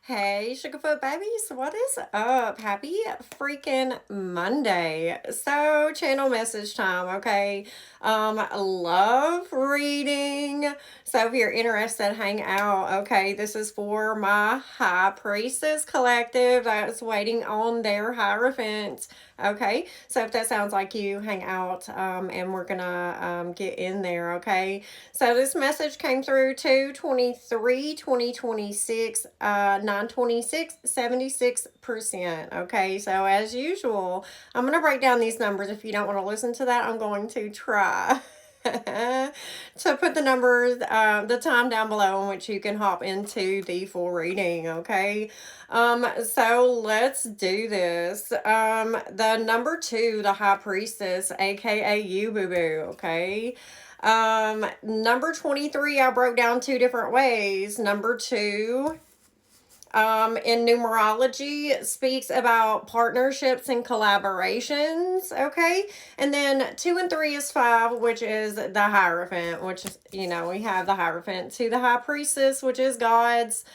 Hey, Sugarfoot babies, what is up? Happy freaking Monday. So, channel message time, okay? Love reading. So, if you're interested, hang out, okay? This is for my High Priestess Collective that's waiting on their Hierophant, okay? So, if that sounds like you, hang out, and we're gonna get in there, okay? So this message came through 223 2026, 926, 76%. Okay, so as usual, I'm going to break down these numbers. If you don't want to listen to that, I'm going to try. To put the numbers, the time down below in which you can hop into the full reading, okay? So let's do this. The number two, the High Priestess, aka you, boo boo, okay? Number 23, I broke down two different ways. Number two, in numerology speaks about partnerships and collaborations, okay? And then 2 and 3 is 5, which is the Hierophant, which is, we have the Hierophant to the High Priestess, which is God's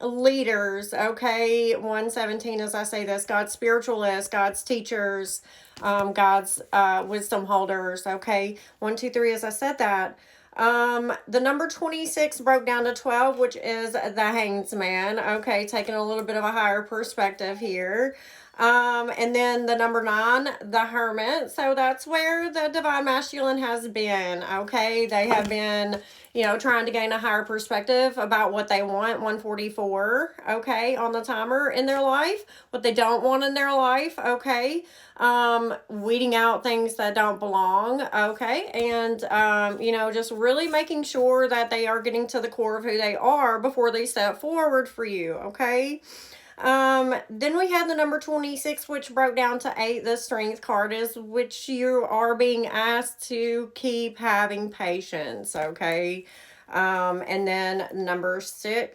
leaders, okay? 117, as I say this, God's spiritualists, God's teachers, God's wisdom holders, okay? 123, as I said that. The number 26 broke down to 12, which is the Hanged Man, okay? Taking a little bit of a higher perspective here. And then the number 9, the Hermit. So that's where the Divine Masculine has been, okay? They have been, trying to gain a higher perspective about what they want. 144, okay, on the timer in their life, what they don't want in their life, okay? Weeding out things that don't belong, okay? And, just really making sure that they are getting to the core of who they are before they step forward for you, okay? Then we had the number 26, which broke down to 8. The Strength card is which you are being asked to keep having patience, okay? And then number 7,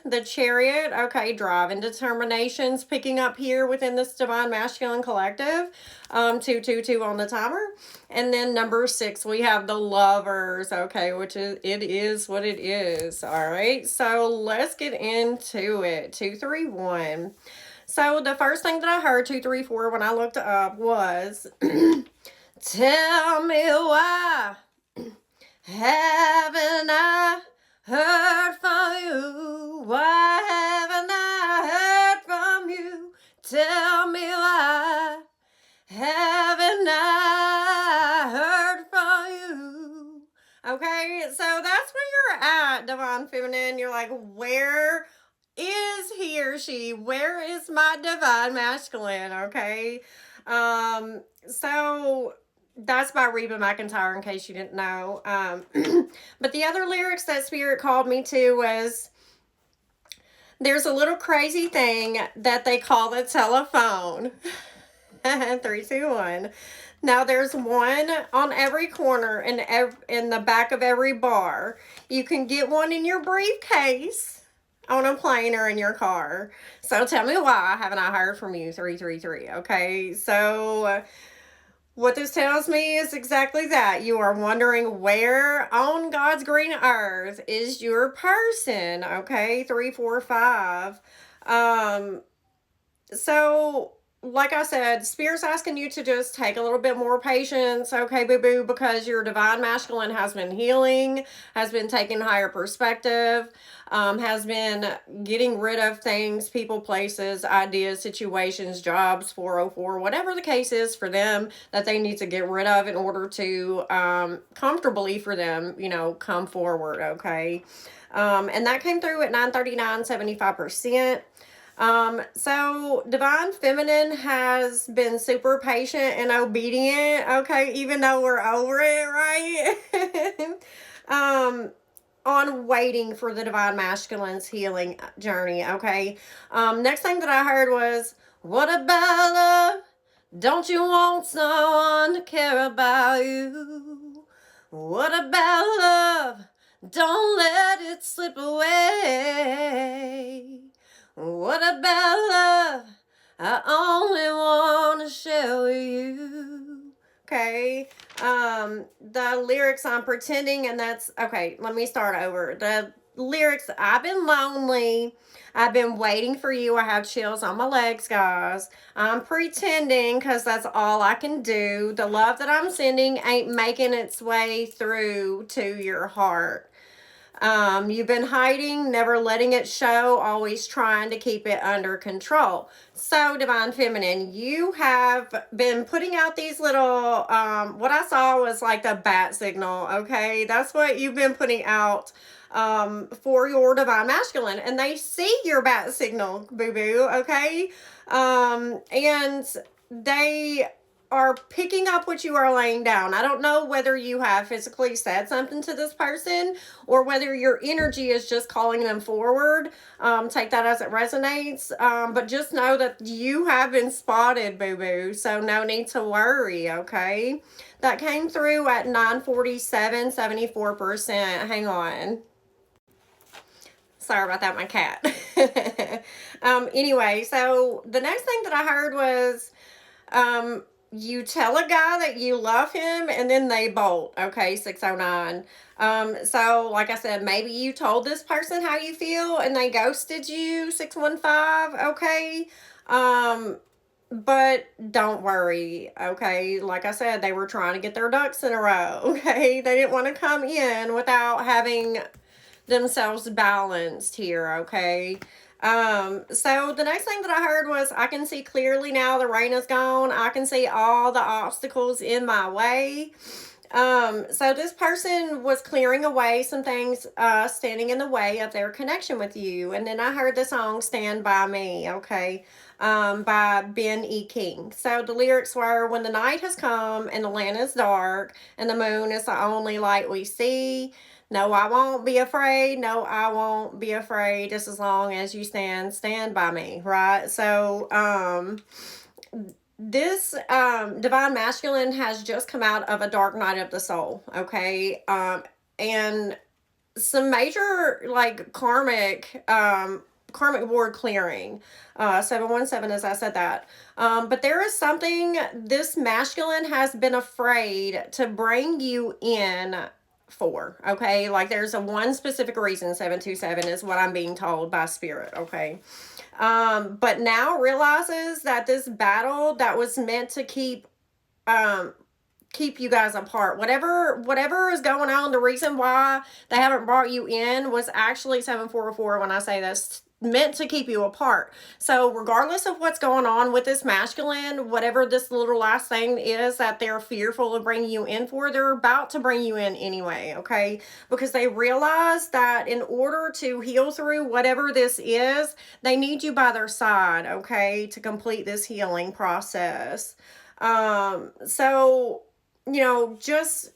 the Chariot, okay, drive and determinations picking up here within this Divine Masculine Collective. 222 on the timer. And then number 6, we have the Lovers, okay, which is, it is what it is. All right, so let's get into it. 231. So the first thing that I heard, 234, when I looked it up was tell me why haven't I heard from you? Why haven't I heard from you? Tell me why haven't I heard from you? Okay, so that's where you're at, Divine Feminine. You're like, where is he or she? Where is my Divine Masculine? Okay, so that's by Reba McEntire, in case you didn't know. But the other lyrics that Spirit called me to was, there's a little crazy thing that they call the telephone. 3, 2, 1. Now there's one on every corner in the back of every bar. You can get one in your briefcase, on a plane, or in your car. So tell me why haven't I heard from you? 333. Okay, so what this tells me is exactly that. You are wondering where on God's green earth is your person. Okay, 3, 4, 5. So like I said, Spirit's asking you to just take a little bit more patience, okay, boo boo, because your Divine Masculine has been healing, has been taking higher perspective, has been getting rid of things, people, places, ideas, situations, jobs, 404, whatever the case is for them that they need to get rid of in order to comfortably for them, come forward, okay? And that came through at 939, 75%. So Divine Feminine has been super patient and obedient, okay, even though we're over it, right? On waiting for the Divine Masculine's healing journey, okay? Next thing that I heard was, what about love? Don't you want someone to care about you? What about love? Don't let it slip away. What about love? I only want to share with you. Okay. The lyrics I'm pretending, and that's okay. Let me start over. lyrics, I've been lonely. I've been waiting for you. I have chills on my legs, guys. I'm pretending because that's all I can do. The love that I'm sending ain't making its way through to your heart. You've been hiding, never letting it show, always trying to keep it under control. So, Divine Feminine, you have been putting out these little, what I saw was like the bat signal, okay? That's what you've been putting out for your Divine Masculine. And they see your bat signal, boo-boo, okay? And they are picking up what you are laying down. I don't know whether you have physically said something to this person or whether your energy is just calling them forward. Take that as it resonates. But just know that you have been spotted, boo-boo. So no need to worry, okay? That came through at 947, 74%. Hang on. Sorry about that, my cat. Anyway, so the next thing that I heard was, you tell a guy that you love him and then they bolt. Okay, 609. So like I said, maybe you told this person how you feel and they ghosted you, 615. Okay. But don't worry. Okay. Like I said, they were trying to get their ducks in a row. Okay. They didn't want to come in without having themselves balanced here. Okay. So the next thing that I heard was, I can see clearly now, the rain is gone. I can see all the obstacles in my way. So this person was clearing away some things, standing in the way of their connection with you. And then I heard the song Stand By Me, okay, by Ben E. King. So the lyrics were, when the night has come and the land is dark and the moon is the only light we see, no, I won't be afraid. No, I won't be afraid, just as long as you stand by me, right? So, this Divine Masculine has just come out of a dark night of the soul, okay? And some major, like, karmic board clearing, 717, as I said that. But there is something this masculine has been afraid to bring you in for, okay? Like, there's a one specific reason, 727 is what I'm being told by spirit, okay? But now realizes that this battle that was meant to keep you guys apart, whatever is going on, the reason why they haven't brought you in was actually 744. When I say this, meant to keep you apart. So regardless of what's going on with this masculine, whatever this little last thing is that they're fearful of bringing you in for, they're about to bring you in anyway, okay? Because they realize that in order to heal through whatever this is, they need you by their side, okay, to complete this healing process. So, you know, just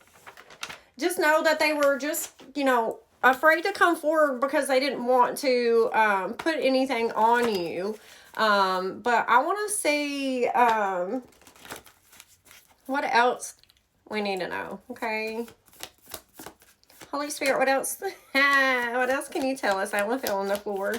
know that they were just, you know, afraid to come forward because they didn't want to put anything on you. But I want to see what else we need to know, okay? Holy Spirit, what else? What else can you tell us? I want to feel on the floor.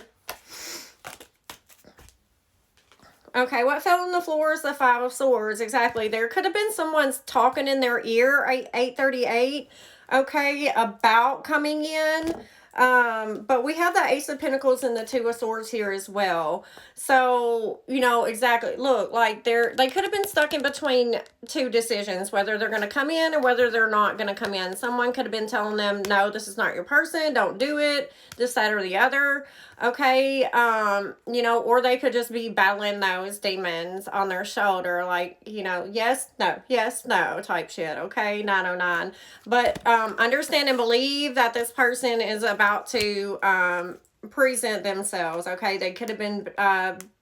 Okay, what fell on the floor is the Five of Swords. Exactly. There could have been someone's talking in their ear, 838, okay, about coming in. But we have the Ace of Pentacles and the Two of Swords here as well. So, you know, exactly. Look, like they could have been stuck in between two decisions, whether they're going to come in or whether they're not going to come in. Someone could have been telling them, no, this is not your person. Don't do it. This, that, or the other. Okay. You know, or they could just be battling those demons on their shoulder. Like, you know, yes, no type shit. Okay. 909. But, understand and believe that this person is about to, present themselves, okay? They could have been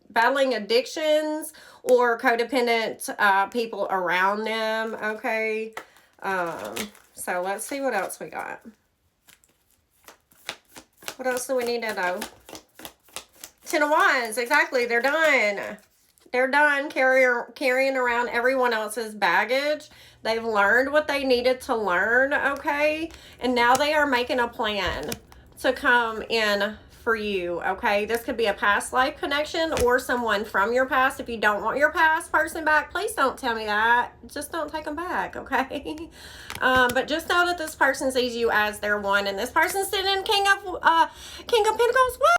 battling addictions or codependent people around them, okay? So let's see what else we got. What else do we need to know? Ten of Wands, exactly. They're done. They're done carrying around everyone else's baggage. They've learned what they needed to learn, okay? And now they are making a plan to come in for you, okay? This could be a past life connection or someone from your past. If you don't want your past person back, please don't tell me that. Just don't take them back, okay? But just know that this person sees you as their one, and this person's sitting in King of Pentacles. What?